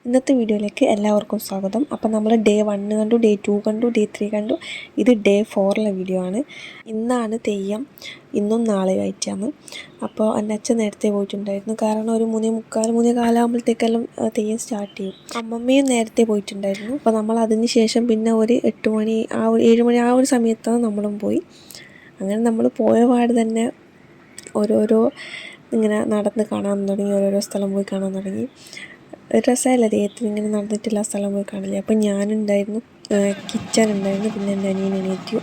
ഇന്നത്തെ വീഡിയോയിലേക്ക് എല്ലാവർക്കും സ്വാഗതം. അപ്പോൾ നമ്മൾ ഡേ 1 കണ്ടു, ഡേ 2 കണ്ടു, ഡേ 3 കണ്ടു. ഇത് ഡേ 4ലെ വീഡിയോ ആണ്. ഇന്നാണ് തെയ്യം, ഇന്നും നാളെയുമായിട്ടാണ്. അപ്പോൾ എൻ്റെ അച്ഛൻ നേരത്തെ പോയിട്ടുണ്ടായിരുന്നു, കാരണം ഒരു 3:45 ആകുമ്പോഴത്തേക്കെല്ലാം തെയ്യം സ്റ്റാർട്ട് ചെയ്യും. അമ്മമ്മയും നേരത്തെ പോയിട്ടുണ്ടായിരുന്നു. അപ്പോൾ നമ്മൾ അതിന് ശേഷം പിന്നെ ഒരു 8 മണി, 7 മണി ആ ഒരു സമയത്താണ് നമ്മളും പോയി. അങ്ങനെ നമ്മൾ പോയ പാട് തന്നെ ഓരോരോ ഇങ്ങനെ നടന്ന് കാണാൻ തുടങ്ങി, ഓരോരോ സ്ഥലം പോയി കാണാൻ തുടങ്ങി. രസമല്ല തെയ്യത്തിന് ഇങ്ങനെ നടന്നിട്ടുള്ള സ്ഥലം പോയി കാണില്ല. അപ്പം ഞാനുണ്ടായിരുന്നു, കിച്ചൻ ഉണ്ടായിരുന്നു, പിന്നെ എൻ്റെ അനിയൻ എണീറ്റു.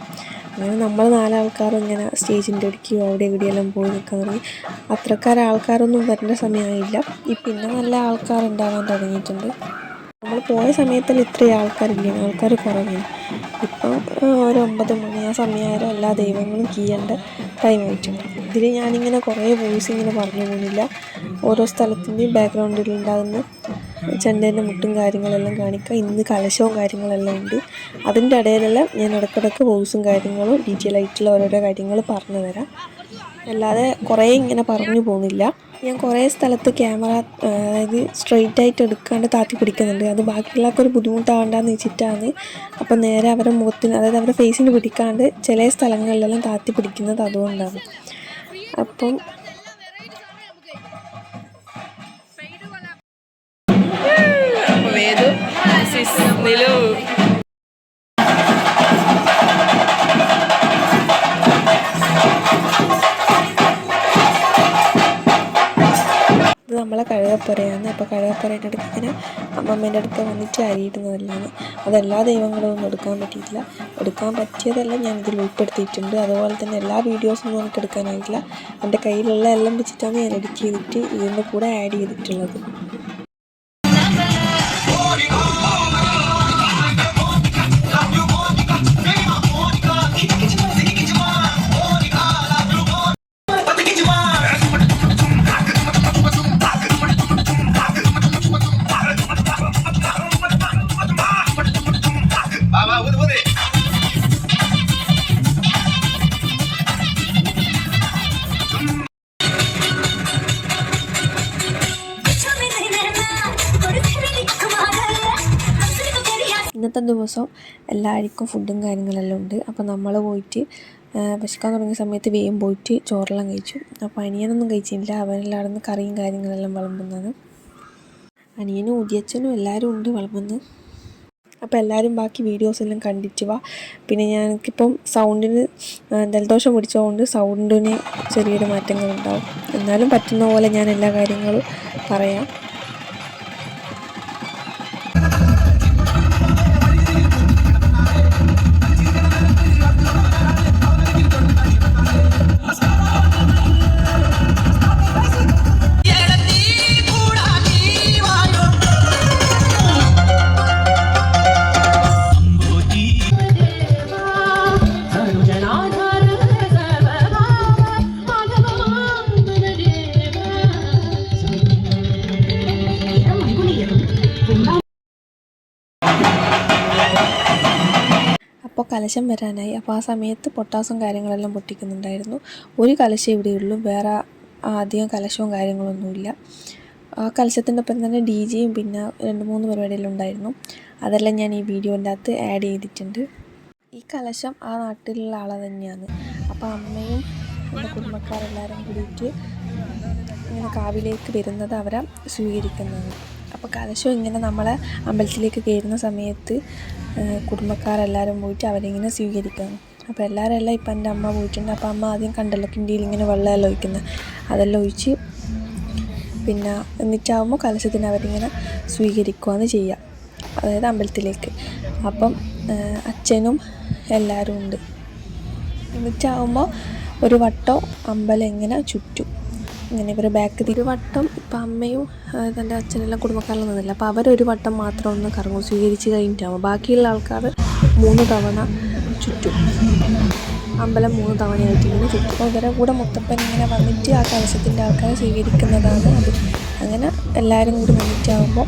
അങ്ങനെ നമ്മൾ 4 ആൾക്കാരും ഇങ്ങനെ സ്റ്റേജിൻ്റെ ഇടയ്ക്ക് അവിടെ ഇവിടെയെല്ലാം പോയി നിൽക്കാൻ തുടങ്ങി. അത്രക്കാർ ആൾക്കാരൊന്നും വരേണ്ട സമയമായില്ല. പിന്നെ നല്ല ആൾക്കാരുണ്ടാകാൻ തുടങ്ങിയിട്ടുണ്ട്. നമ്മൾ പോയ സമയത്തിൽ ഇത്രയും ആൾക്കാർ കുറവാണ്. ഇപ്പം ഒരു 9 മണി ആ സമയമായാലും എല്ലാ ദൈവങ്ങളും കീയേണ്ട ടൈമായിട്ടുണ്ട്. ഇതിൽ ഞാനിങ്ങനെ കുറേ വോയിസ് ഇങ്ങനെ പറഞ്ഞു പോകുന്നില്ല. ഓരോ സ്ഥലത്തിൻ്റെയും ബാക്ക്ഗ്രൗണ്ടിലുണ്ടാകുന്ന ചെണ്ടേൻ്റെ മുട്ടും കാര്യങ്ങളെല്ലാം കാണിക്കുക. ഇന്ന് കലശവും കാര്യങ്ങളെല്ലാം ഉണ്ട്. അതിൻ്റെ ഇടയിലെല്ലാം ഞാൻ ഇടയ്ക്കിടയ്ക്ക് വോയിസും കാര്യങ്ങളും ഡീറ്റെയിൽ ആയിട്ടുള്ള ഓരോരോ കാര്യങ്ങൾ പറഞ്ഞു തരാം. അല്ലാതെ കുറേ ഇങ്ങനെ പറഞ്ഞു പോകുന്നില്ല. ഞാൻ കുറേ സ്ഥലത്ത് ക്യാമറ അതായത് സ്ട്രെയിറ്റ് ആയിട്ട് എടുക്കാണ്ട് താത്തി പിടിക്കുന്നുണ്ട്. അത് ബാക്കിയുള്ളവർക്കൊരു ബുദ്ധിമുട്ടാവണ്ടെന്ന് വെച്ചിട്ടാണ്. അപ്പം നേരെ അവരുടെ മുഖത്തിന്, അതായത് അവരുടെ ഫേസിന് പിടിക്കാണ്ട് ചില സ്ഥലങ്ങളിലെല്ലാം താത്തി പിടിക്കുന്നത് അതുകൊണ്ടാണ്. അപ്പം ഇത് നമ്മളെ കഴുകപ്പുരയാണ്. അപ്പോൾ കഴുകപ്പുരേൻ്റെ അടുത്ത് ഇങ്ങനെ അമ്മമ്മേൻ്റെ അടുത്ത് വന്നിട്ട് അരിയിടുന്നതെല്ലാം. അതെല്ലാ ദൈവങ്ങളൊന്നും എടുക്കാൻ പറ്റിയിട്ടില്ല. എടുക്കാൻ പറ്റിയതെല്ലാം ഞാൻ ഇതിൽ ഉൾപ്പെടുത്തിയിട്ടുണ്ട്. അതുപോലെ തന്നെ എല്ലാ വീഡിയോസൊന്നും എനിക്ക് എടുക്കാനായിട്ടില്ല. എൻ്റെ കയ്യിലുള്ള എല്ലാം വെച്ചിട്ടാണ് ഞാൻ എഡിറ്റ് ചെയ്തിട്ട് ഇതിൻ്റെ കൂടെ ആഡ് ചെയ്തിട്ടുള്ളത്. ഇന്നത്തെ ദിവസം എല്ലാവർക്കും ഫുഡും കാര്യങ്ങളെല്ലാം ഉണ്ട്. അപ്പോൾ നമ്മൾ പോയിട്ട് വിശക്കാൻ തുടങ്ങിയ സമയത്ത് വേഗം പോയിട്ട് ചോറെല്ലാം കഴിച്ചു. അപ്പോൾ അനിയനൊന്നും കഴിച്ചില്ല. അവനെല്ലാം അവിടെ നിന്ന് കറിയും കാര്യങ്ങളെല്ലാം വിളമ്പുന്നത്. അനിയനും ഉദിയച്ഛനും എല്ലാവരും ഉണ്ട് വിളമ്പുന്നത്. അപ്പോൾ എല്ലാവരും ബാക്കി വീഡിയോസെല്ലാം കണ്ടിട്ട് വാ. പിന്നെ എനിക്കിപ്പം സൗണ്ടിന് ജലദോഷം പിടിച്ചതുകൊണ്ട് സൗണ്ടിന് ചെറിയൊരു മാറ്റങ്ങളുണ്ടാവും. എന്നാലും പറ്റുന്ന പോലെ ഞാൻ എല്ലാ കാര്യങ്ങളും പറയാം. അപ്പോൾ കലശം വരാനായി. അപ്പോൾ ആ സമയത്ത് പൊട്ടാസും കാര്യങ്ങളെല്ലാം പൊട്ടിക്കുന്നുണ്ടായിരുന്നു. ഒരു കലശം ഇവിടെയുള്ളൂ, വേറെ അധികം കലശവും കാര്യങ്ങളൊന്നുമില്ല. ആ കലശത്തിൻ്റെ ഒപ്പം തന്നെ DJയും പിന്നെ 2-3 പരിപാടിയെല്ലാം ഉണ്ടായിരുന്നു. അതെല്ലാം ഞാൻ ഈ വീഡിയോൻ്റെ അകത്ത് ആഡ് ചെയ്തിട്ടുണ്ട്. ഈ കലശം ആ നാട്ടിലുള്ള ആളെ തന്നെയാണ്. അപ്പോൾ അമ്മയും എൻ്റെ കുടുംബക്കാരെല്ലാവരും കൂടിയിട്ട് ഇങ്ങനെ കാവിലേക്ക് വരുന്നത് അവരെ സ്വീകരിക്കുന്നത്. അപ്പോൾ കലശം ഇങ്ങനെ നമ്മളെ അമ്പലത്തിലേക്ക് കയറുന്ന സമയത്ത് കുടുംബക്കാരെല്ലാവരും പോയിട്ട് അവരിങ്ങനെ സ്വീകരിക്കുന്നു. അപ്പോൾ എല്ലാവരും ഇപ്പം എൻ്റെ അമ്മ പോയിട്ടുണ്ട്. അപ്പോൾ അമ്മ ആദ്യം കണ്ടല്ലോ കിണ്ടിയിൽ ഇങ്ങനെ വെള്ളമെല്ലാം ഒഴിക്കുന്നത്, അതെല്ലാം ഒഴിച്ച് പിന്നെ എന്നിട്ടാകുമ്പോൾ കലശത്തിന് അവരിങ്ങനെ സ്വീകരിക്കുകയാണ് ചെയ്യുക, അതായത് അമ്പലത്തിലേക്ക്. അപ്പം അച്ഛനും എല്ലാവരും ഉണ്ട്. എന്നിട്ടാകുമ്പോൾ ഒരു വട്ടം അമ്പലം ഇങ്ങനെ ചുറ്റും, ഇങ്ങനെ ഇവർ ബാക്ക് ഒരു വട്ടം. ഇപ്പം അമ്മയും എൻ്റെ അച്ഛനെല്ലാം കുടുംബക്കാരെല്ലാം നിന്നില്ല. അപ്പോൾ അവരൊരു വട്ടം മാത്രം ഒന്ന് കറങ്ങും, സ്വീകരിച്ച് കഴിഞ്ഞിട്ടാകുമ്പോൾ. ബാക്കിയുള്ള ആൾക്കാർ 3 തവണ ചുറ്റും, അമ്പലം 3 തവണയായിട്ട് ഇങ്ങനെ ചുറ്റും. അപ്പോൾ ഇവരെ കൂടെ മുത്തപ്പൻ ഇങ്ങനെ വന്നിട്ട് ആ കലശത്തിൻ്റെ ആൾക്കാരെ സ്വീകരിക്കുന്നതാണ് അത്. അങ്ങനെ എല്ലാവരും കൂടി വന്നിട്ടാകുമ്പോൾ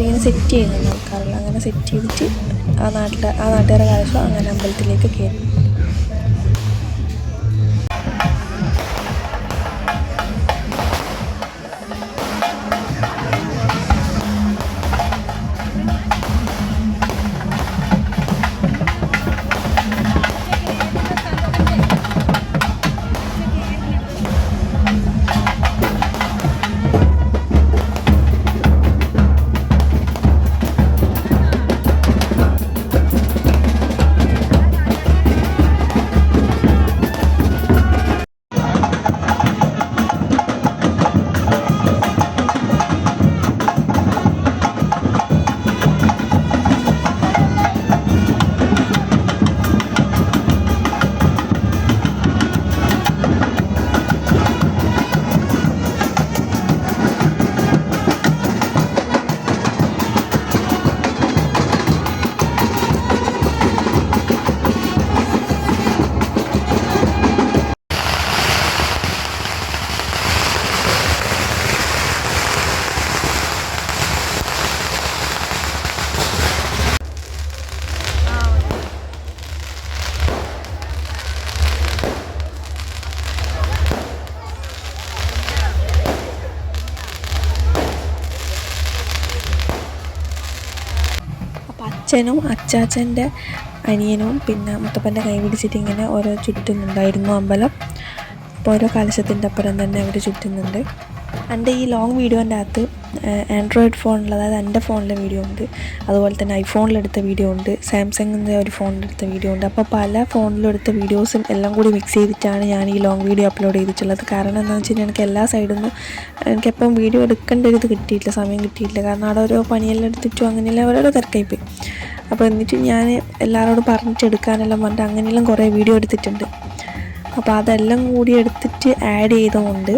ഇങ്ങനെ സെറ്റ് ചെയ്യുന്നുണ്ട് ആൾക്കാരെല്ലാം. അങ്ങനെ സെറ്റ് ചെയ്തിട്ട് ആ നാട്ടുകാരുടെ കലശം അങ്ങനെ അമ്പലത്തിലേക്ക് കയറും. അച്ഛനും അച്ചാച്ചൻ്റെ അനിയനും പിന്നെ മുത്തപ്പൻ്റെ കൈ പിടിച്ചിട്ട് ഇങ്ങനെ ഓരോ ചുറ്റുന്നുണ്ടായിരുന്നു അമ്പലം. അപ്പോൾ ഓരോ കലശത്തിൻ്റെ അപ്പുറം തന്നെ അവർ ചുറ്റുന്നുണ്ട്. എൻ്റെ ഈ ലോങ് വീഡിയോൻ്റെ അകത്ത് ആൻഡ്രോയിഡ് ഫോണിൽ, അതായത് എൻ്റെ ഫോണിലെ വീഡിയോ ഉണ്ട്, അതുപോലെ തന്നെ ഐഫോണിലെടുത്ത വീഡിയോ ഉണ്ട്, സാംസങ്ങിൻ്റെ ഒരു ഫോണിലെടുത്ത വീഡിയോ ഉണ്ട്. അപ്പോൾ പല ഫോണിലെടുത്ത വീഡിയോസും എല്ലാം കൂടി മിക്സ് ചെയ്തിട്ടാണ് ഞാൻ ഈ ലോങ് വീഡിയോ അപ്ലോഡ് ചെയ്തിട്ടുള്ളത്. കാരണം എന്താണെന്ന് വെച്ച് കഴിഞ്ഞാൽ എനിക്ക് എല്ലാ സൈഡിൽ നിന്നും എനിക്കെപ്പം വീഡിയോ എടുക്കേണ്ട ഒരു ഇത് കിട്ടിയിട്ടില്ല, സമയം കിട്ടിയിട്ടില്ല. കാരണം അവിടെ ഓരോ പണിയെല്ലാം എടുത്തിട്ടും അങ്ങനെയെല്ലാം ഓരോരോ തിരക്കായിപ്പോയി. അപ്പോൾ എന്നിട്ട് ഞാൻ എല്ലാവരോടും പറഞ്ഞിട്ടെടുക്കാനെല്ലാം പറഞ്ഞിട്ട് അങ്ങനെയെല്ലാം കുറേ വീഡിയോ എടുത്തിട്ടുണ്ട്. അപ്പോൾ അതെല്ലാം കൂടി എടുത്തിട്ട് ആഡ് ചെയ്തുകൊണ്ട്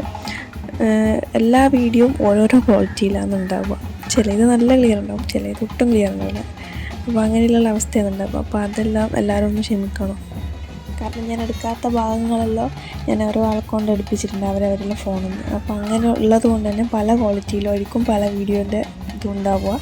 എല്ലാ വീഡിയോയും ഓരോരോ ക്വാളിറ്റിയിലാണ് ഉണ്ടാവുക. ചിലത് നല്ല ക്ലിയർ ഉണ്ടാവും, ചിലത് ഒട്ടും ക്ലിയർ ഉണ്ടാവില്ല. അപ്പോൾ അങ്ങനെയുള്ള അവസ്ഥയാണ് ഉണ്ടാവുക. അപ്പോൾ അതെല്ലാം എല്ലാവരും ഒന്ന് ക്ഷമിക്കണം. കാരണം ഞാൻ എടുക്കാത്ത ഭാഗങ്ങളെല്ലാം ഞാൻ ഓരോ ആൾക്കൊണ്ട് എടുപ്പിച്ചിട്ടുണ്ട് അവരവരുടെ ഫോണിൽ നിന്ന്. അപ്പോൾ അങ്ങനെ ഉള്ളത് കൊണ്ട് തന്നെ പല ക്വാളിറ്റിയിലായിരിക്കും പല വീഡിയോൻ്റെ ഇതുണ്ടാവുക.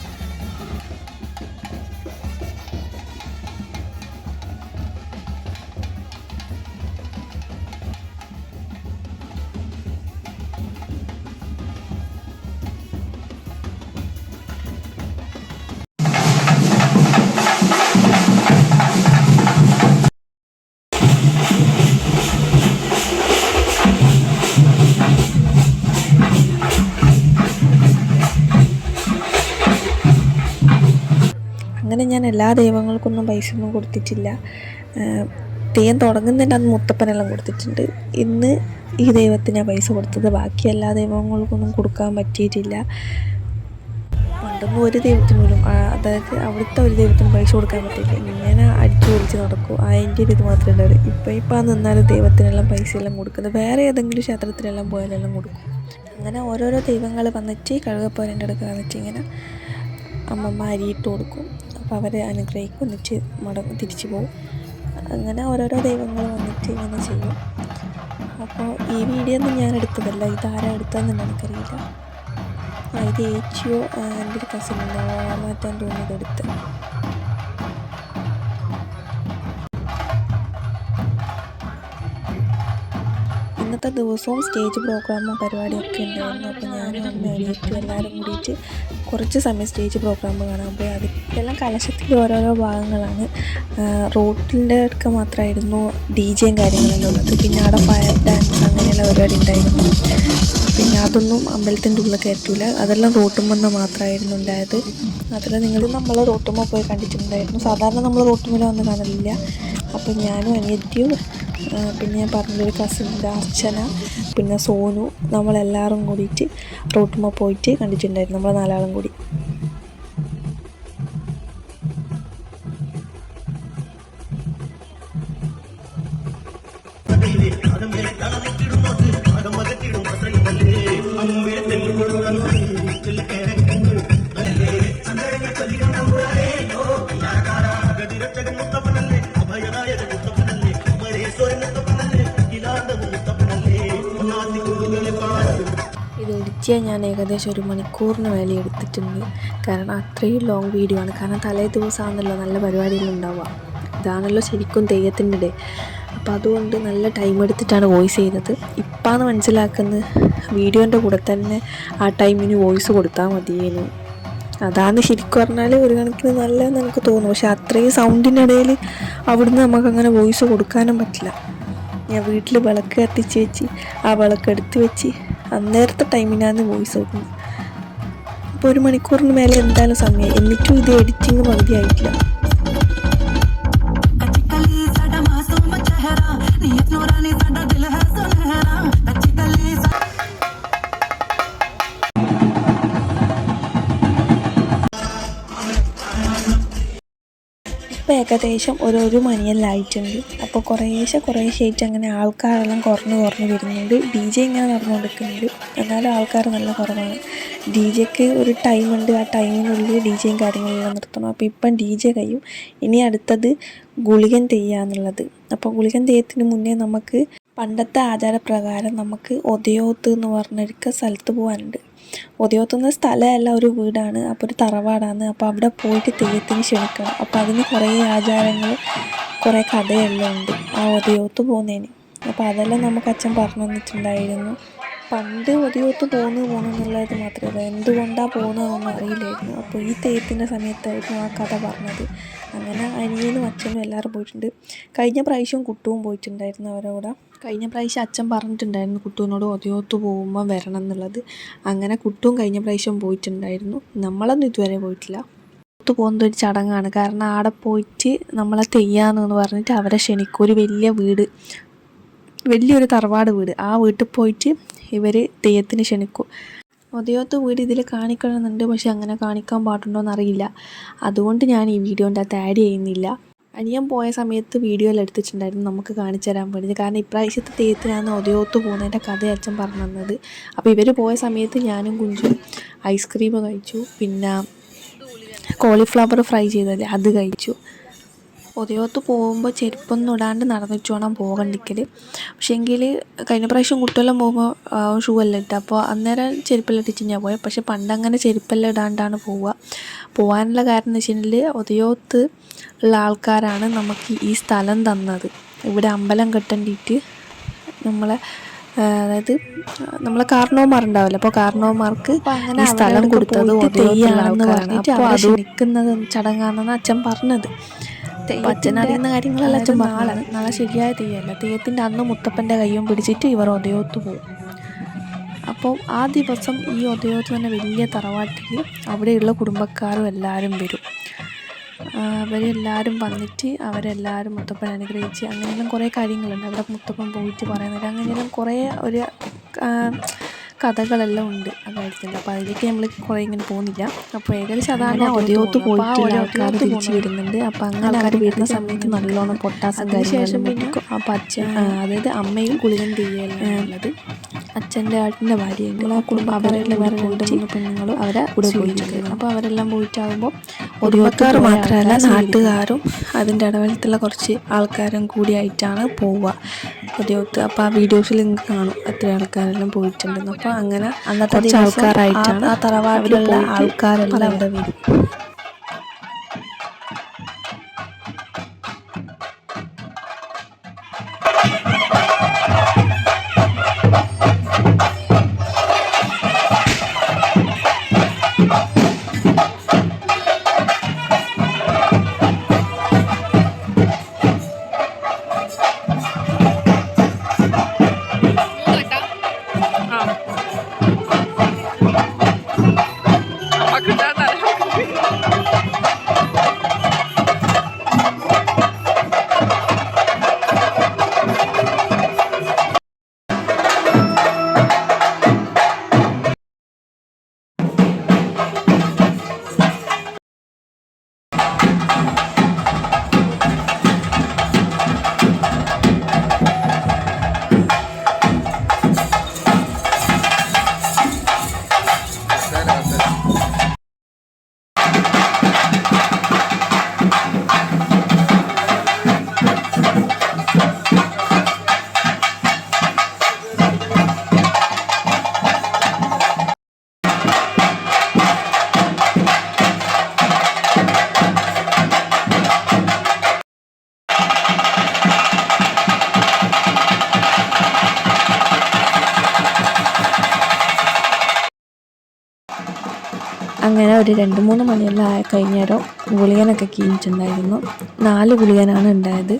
അങ്ങനെ ഞാൻ എല്ലാ ദൈവങ്ങൾക്കൊന്നും പൈസ ഒന്നും കൊടുത്തിട്ടില്ല. തെയ്യം തുടങ്ങുന്നതിൻ്റെ അന്ന് മുത്തപ്പനെല്ലാം കൊടുത്തിട്ടുണ്ട്. ഇന്ന് ഈ ദൈവത്തിനാണ് പൈസ കൊടുത്തത്. ബാക്കി എല്ലാ ദൈവങ്ങൾക്കൊന്നും കൊടുക്കാൻ പറ്റിയിട്ടില്ല. പണ്ടൊന്നും ഒരു ദൈവത്തിന് പോലും, അതായത് അവിടുത്തെ ഒരു ദൈവത്തിന് പൈസ കൊടുക്കാൻ പറ്റിയില്ല. ഇങ്ങനെ അടിച്ചു പൊളിച്ച് നടക്കും. അതിൻ്റെ ഒരു ഇത് മാത്രമേ ഉണ്ടാവുള്ളൂ. ഇപ്പം നിന്നാലും ദൈവത്തിനെല്ലാം പൈസയെല്ലാം കൊടുക്കുന്നത്. വേറെ ഏതെങ്കിലും ക്ഷേത്രത്തിലെല്ലാം പോയാലെല്ലാം കൊടുക്കും. അങ്ങനെ ഓരോരോ ദൈവങ്ങൾ വന്നിട്ട് കഴുകപ്പോരൻ്റെ അടുത്ത് വന്നിട്ട് ഇങ്ങനെ അമ്മമ്മ അരിയിട്ട് കൊടുക്കും. അപ്പോൾ അവർ അനുഗ്രഹിക്കും, എന്നിട്ട് തിരിച്ചു പോകും. അങ്ങനെ ഓരോരോ ദൈവങ്ങൾ വന്നിട്ട് ഇങ്ങനെ ചെയ്യും. അപ്പോൾ ഈ വീഡിയോ ഒന്നും ഞാൻ എടുത്തതല്ല, ഇതാരാ എടുത്തതെന്ന് എനിക്കറിയില്ല. ഇത് ഏച്ചിയോ എൻ്റെ ഒരു കസിനുണ്ടോ മാറ്റാൻ തോന്നിയത് എടുത്ത്. ഇന്നത്തെ ദിവസവും സ്റ്റേജ് പ്രോഗ്രാമും പരിപാടിയൊക്കെ ഉണ്ടായിരുന്നു. അപ്പോൾ ഞാനും അമ്മ അനിയത്തിയും എല്ലാവരും കൂടിയിട്ട് കുറച്ച് സമയം സ്റ്റേജ് പ്രോഗ്രാം കാണാൻ പോയി. അതെല്ലാം കലശത്തിൻ്റെ ഓരോരോ ഭാഗങ്ങളാണ്. റോട്ടിൻ്റെ അടുക്ക മാത്രമായിരുന്നു DJയും കാര്യങ്ങളെല്ലാം ഉള്ളത്. പിന്നെ അവിടെ ഫയർ ഡാൻസ് അങ്ങനെയുള്ള പരിപാടി ഉണ്ടായിരുന്നു. പിന്നെ അതൊന്നും അമ്പലത്തിൻ്റെ ഉള്ളിൽ കയറ്റൂല, അതെല്ലാം റോട്ടുമെന്ന് മാത്രമായിരുന്നു ഉണ്ടായത്. അതിൽ നമ്മൾ റോട്ടുമ്മ പോയി കണ്ടിട്ടുണ്ടായിരുന്നു. സാധാരണ നമ്മൾ റോട്ടുമ്മ വന്ന് കാണലില്ല. അപ്പോൾ ഞാനും അനിയത്തിയും പിന്നെ ഞാൻ പറഞ്ഞൊരു കസിൻ്റെ അർച്ചന, പിന്നെ സോനു, നമ്മളെല്ലാവരും കൂടിയിട്ട് റോട്ടുമ്മ പോയിട്ട് കണ്ടിട്ടുണ്ടായിരുന്നു. നമ്മൾ 4 ആളും കൂടി. ഇത് എഡിറ്റ് ചെയ്യാൻ ഞാൻ ഏകദേശം 1 മണിക്കൂറിന് മേലെ എടുത്തിട്ടുണ്ട്. കാരണം അത്രയും ലോങ് വീഡിയോ ആണ്. കാരണം തലേ ദിവസമാണല്ലോ നല്ല പരിപാടികളുണ്ടാവുക. ഇതാണല്ലോ ശരിക്കും തെയ്യത്തിൻ്റെ ഡേ. അപ്പോൾ അതുകൊണ്ട് നല്ല ടൈം എടുത്തിട്ടാണ് വോയിസ് ചെയ്തത്. ഇപ്പാന്ന് മനസ്സിലാക്കുന്നത് വീഡിയോൻ്റെ കൂടെ തന്നെ ആ ടൈമിന് വോയിസ് കൊടുത്താൽ മതിയേനു. അതാണ് ശരിക്കും പറഞ്ഞാൽ ഒരു കണക്കിന് നല്ലതെന്ന് എനിക്ക് തോന്നുന്നു. പക്ഷെ അത്രയും സൗണ്ടിൻ്റെ ഇടയിൽ അവിടുന്ന് നമുക്കങ്ങനെ വോയിസ് കൊടുക്കാനും പറ്റില്ല. ഞാൻ വീട്ടിൽ വിളക്ക് കത്തിച്ച് വെച്ച് ആ വിളക്ക് എടുത്ത് വെച്ച് അന്നേരത്തെ ടൈമിനാണ് വോയിസ് കൊടുക്കുന്നത്. അപ്പോൾ 1 മണിക്കൂറിന് മേലെ എന്തായാലും സമയമായി. എന്നിട്ടും ഇത് എഡിറ്റിങ് പകുതി ആയിട്ടില്ല. ഇപ്പോൾ ഏകദേശം 1 മണിയെല്ലാം ആയിട്ടുണ്ട്. അപ്പോൾ കുറേശ്ശായിട്ട് അങ്ങനെ ആൾക്കാരെല്ലാം കുറഞ്ഞ് വരുന്നുണ്ട്. DJ ഇങ്ങനെ നടന്നുകൊണ്ടിരിക്കുന്നുണ്ട്. എന്നാലും ആൾക്കാർ നല്ല കുറവാണ്. DJക്ക് ഒരു ടൈമുണ്ട്. ആ ടൈമിനുള്ളിൽ DJയും കാര്യങ്ങളെല്ലാം നിർത്തണം. അപ്പോൾ ഇപ്പം DJ കഴിയും. ഇനി അടുത്തത് ഗുളികൻ തെയ്യാന്നുള്ളത്. അപ്പോൾ ഗുളികൻ തെയ്യത്തിന് മുന്നേ നമുക്ക് പണ്ടത്തെ ആചാരപ്രകാരം നമുക്ക് ഒതയോത്ത് എന്ന് പറഞ്ഞൊരു സ്ഥലത്ത് പോകാനുണ്ട്. ഒതയോത്തുന്ന സ്ഥലമല്ല, ഒരു വീടാണ്. അപ്പോൾ ഒരു തറവാടാണ്. അപ്പോൾ അവിടെ പോയിട്ട് തെയ്യത്തിന് ക്ഷണിക്കണം. അപ്പോൾ അതിന് കുറേ ആചാരങ്ങൾ, കുറേ കഥയെല്ലാം ഉണ്ട് ആ ഒതയോത്ത് പോകുന്നതിന്. അപ്പോൾ അതെല്ലാം നമുക്ക് അച്ഛൻ പറഞ്ഞു തന്നിട്ടുണ്ടായിരുന്നു. പണ്ട് ഒതിയോത്ത് പോകണമെന്നുള്ളത് മാത്രമല്ല, എന്തുകൊണ്ടാണ് പോകുന്നതെന്നൊന്നും അറിയില്ലായിരുന്നു. അപ്പോൾ ഈ തെയ്യത്തിൻ്റെ സമയത്തായിരുന്നു ആ കഥ പറഞ്ഞത്. അങ്ങനെ അനിയനും അച്ഛനും എല്ലാവരും പോയിട്ടുണ്ട്. കഴിഞ്ഞ പ്രാവശ്യം കുട്ടുവും പോയിട്ടുണ്ടായിരുന്നു അവരുടെ കൂടെ. കഴിഞ്ഞ പ്രാവശ്യം അച്ഛൻ പറഞ്ഞിട്ടുണ്ടായിരുന്നു കുട്ടുവിനോട് ഒതിയോത്ത് പോകുമ്പോൾ വരണം എന്നുള്ളത്. അങ്ങനെ കുട്ടുവും കഴിഞ്ഞ പ്രാവശ്യം പോയിട്ടുണ്ടായിരുന്നു. നമ്മളൊന്നും ഇതുവരെ പോയിട്ടില്ല. ഒത്തു പോകുന്ന ഒരു ചടങ്ങാണ്. കാരണം അവിടെ പോയിട്ട് നമ്മളെ തെയ്യാന്ന് പറഞ്ഞിട്ട് അവരെ ക്ഷണിക്കും. ഒരു വലിയൊരു തറവാട് വീട്, ആ വീട്ടിൽ പോയിട്ട് ഇവർ തെയ്യത്തിന് ക്ഷണിക്കും. ഒതിയോത്ത് വീട് ഇതിൽ കാണിക്കണമെന്നുണ്ട്, പക്ഷെ അങ്ങനെ കാണിക്കാൻ പാടുണ്ടോയെന്ന് അറിയില്ല. അതുകൊണ്ട് ഞാൻ ഈ വീഡിയോൻ്റെ അകത്ത് ആഡ് ചെയ്യുന്നില്ല. അനിയൻ പോയ സമയത്ത് വീഡിയോയിൽ എടുത്തിട്ടുണ്ടായിരുന്നു നമുക്ക് കാണിച്ചു തരാൻ വേണ്ടി. കാരണം ഇപ്രാവശ്യത്തെ തെയ്യത്തിനാണ് ഒതിയോത്ത് പോകുന്നതിൻ്റെ കഥ അച്ഛൻ പറഞ്ഞു തന്നത്. അപ്പോൾ ഇവർ പോയ സമയത്ത് ഞാനും കുഞ്ചും ഐസ്ക്രീം കഴിച്ചു, പിന്നെ കോളിഫ്ലവർ ഫ്രൈ ചെയ്തത് അത് കഴിച്ചു. ഒതിയോത്ത് പോകുമ്പോൾ ചെരുപ്പൊന്നും ഇടാണ്ട് നടന്നിട്ട് വേണം പോകണ്ടിക്കൽ. പക്ഷേങ്കിൽ കഴിഞ്ഞ പ്രാവശ്യം കുട്ടിയെല്ലാം പോകുമ്പോൾ ഷൂ എല്ലാം ഇട്ട്, അപ്പോൾ അന്നേരം ചെരുപ്പെല്ലാം ഇട്ടിട്ട് ഞാൻ പോയത്. പക്ഷേ പണ്ടങ്ങനെ ചെരുപ്പെല്ലാം ഇടാണ്ടാണ് പോകാനുള്ള കാരണം എന്ന് വെച്ചിട്ടുണ്ടെങ്കിൽ ഒതിയോത്ത് ഉള്ള ആൾക്കാരാണ് നമുക്ക് ഈ സ്ഥലം തന്നത്. ഇവിടെ അമ്പലം കെട്ടേണ്ടിയിട്ട് അതായത് നമ്മളെ കാരണവന്മാരുണ്ടാവില്ല, അപ്പോൾ കാരണവന്മാർക്ക് ഈ സ്ഥലം കൊടുത്തത് തെയ്യാണെന്ന് പറഞ്ഞിട്ട് അവർ ക്ഷണിക്കുന്നത് ചടങ്ങാണെന്നാണ് അച്ഛൻ പറഞ്ഞത്. അച്ഛൻ അറിയുന്ന കാര്യങ്ങളെല്ലാം അച്ഛൻ നാളെ ശരിയായ തെയ്യമല്ല. തെയ്യത്തിൻ്റെ അന്ന് മുത്തപ്പൻ്റെ കയ്യും പിടിച്ചിട്ട് ഇവർ ഒതിയോത്ത് പോകും. അപ്പോൾ ആ ദിവസം ഈ ഒതിയോത്ത് തന്നെ വലിയ തറവാട്ടിൽ അവിടെയുള്ള കുടുംബക്കാരും എല്ലാവരും വരും. അവരെല്ലാവരും വന്നിട്ട് അവരെല്ലാവരും മുത്തപ്പനെ അനുഗ്രഹിച്ച് അങ്ങനെയെല്ലാം കുറേ കാര്യങ്ങളുണ്ട്. അവിടെ മുത്തപ്പൻ പോയിട്ട് പറയുന്നത് അങ്ങനെയെല്ലാം കുറേ ഒരു കഥകളെല്ലാം ഉണ്ട് ആ കാര്യത്തിൽ. അപ്പോൾ അതിലേക്ക് നമ്മൾ കുറേ ഇങ്ങനെ പോകുന്നില്ല. അപ്പോൾ ഏകദേശം അതാണ് ഒതിയോത്ത് പോയിട്ട് ആൾക്കാർ തിരിച്ച് വരുന്നുണ്ട്. അപ്പോൾ അങ്ങനെ ആൾക്കാർ വരുന്ന സമയത്ത് നല്ലോണം പൊട്ടാസം കാര്യങ്ങളും പിന്നെ അപ്പോൾ അച്ഛൻ, അതായത് അമ്മയും കുളികൻ തെയ്യുള്ളത് അച്ഛൻ്റെ ആട്ടിൻ്റെ ഭാര്യയുണ്ട്. ആ കുടുംബം അവരെല്ലാം വേറെ 2-3 പെണ്ണുങ്ങളും അവരെ കൂടെ പോയിട്ടുണ്ട്. അപ്പോൾ അവരെല്ലാം പോയിട്ടാകുമ്പോൾ ഒതിയോത്തുകാർ മാത്രമല്ല നാട്ടുകാരും അതിൻ്റെ ഇടവലത്തുള്ള കുറച്ച് ആൾക്കാരും കൂടിയായിട്ടാണ് പോവുക ഒതിയോത്ത്. അപ്പോൾ ആ വീഡിയോസിൽ നിങ്ങൾക്ക് കാണും എത്ര ആൾക്കാരെല്ലാം പോയിട്ടുണ്ടെന്ന്. അപ്പോൾ അങ്ങനെ അന്നത്തെ ആൾക്കാരായിട്ടാണ് ആ തറവാട്ടിലുള്ള ആൾക്കാരെല്ലാം അവിടെ വരും. അങ്ങനെ ഒരു 2-3 മണിയെല്ലാം ആയി കഴിഞ്ഞേരം ഗുളികനൊക്കെ കീഞ്ഞിട്ടുണ്ടായിരുന്നു. 4 ഗുളികനാണ് ഉണ്ടായത്.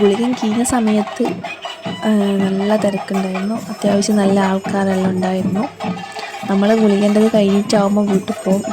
ഗുളികൻ കീഞ്ഞ സമയത്ത് നല്ല തിരക്കുണ്ടായിരുന്നു. അത്യാവശ്യം നല്ല ആൾക്കാരെല്ലാം ഉണ്ടായിരുന്നു. നമ്മൾ ഗുളികേണ്ടത് കഴിഞ്ഞിട്ടാവുമ്പോൾ വീട്ടിൽ പോകും.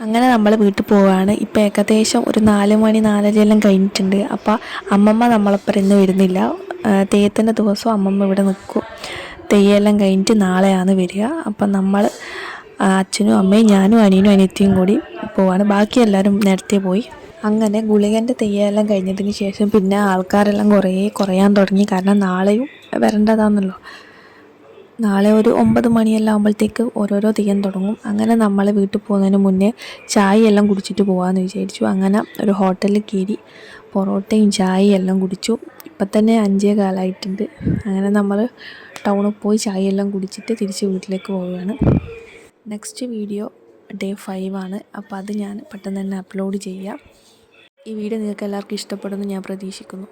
അങ്ങനെ നമ്മൾ വീട്ടിൽ പോവുകയാണ്. ഇപ്പോൾ ഏകദേശം ഒരു 4 മണി 4:30 കഴിഞ്ഞിട്ടുണ്ട്. അപ്പോൾ അമ്മമ്മ നമ്മളൊപ്പം ഇന്ന് വരുന്നില്ല. തെയ്യത്തിൻ്റെ ദിവസവും അമ്മമ്മ ഇവിടെ നിൽക്കും. തെയ്യമെല്ലാം കഴിഞ്ഞിട്ട് നാളെയാണ് വരിക. അപ്പം നമ്മൾ അച്ഛനും അമ്മയും ഞാനും അനിയനും അനിയത്തിയും കൂടി പോവാണ്. ബാക്കി എല്ലാവരും നേരത്തെ പോയി. അങ്ങനെ ഗുളികൻ്റെ തെയ്യമെല്ലാം കഴിഞ്ഞതിന് ശേഷം പിന്നെ ആൾക്കാരെല്ലാം കുറയാൻ തുടങ്ങി. കാരണം നാളെയും വരേണ്ടതാണല്ലോ. നാളെ ഒരു 9 മണിയെല്ലാം ആകുമ്പോഴത്തേക്ക് ഓരോരോ തെയ്യം തുടങ്ങും. അങ്ങനെ നമ്മൾ വീട്ടിൽ പോകുന്നതിന് മുന്നേ ചായയെല്ലാം കുടിച്ചിട്ട് പോകാമെന്ന് വിചാരിച്ചു. അങ്ങനെ ഒരു ഹോട്ടലിൽ കയറി പൊറോട്ടയും ചായയും എല്ലാം കുടിച്ചു. ഇപ്പം തന്നെ 5:15 അങ്ങനെ നമ്മൾ ടൗണിൽ പോയി ചായയെല്ലാം കുടിച്ചിട്ട് തിരിച്ച് വീട്ടിലേക്ക് പോവുകയാണ്. നെക്സ്റ്റ് വീഡിയോ Day 5 ആണ്. അപ്പോൾ അത് ഞാൻ പെട്ടെന്ന് തന്നെ അപ്ലോഡ് ചെയ്യാം. ഈ വീഡിയോ നിങ്ങൾക്ക് എല്ലാവർക്കും ഇഷ്ടപ്പെടുമെന്ന് ഞാൻ പ്രതീക്ഷിക്കുന്നു.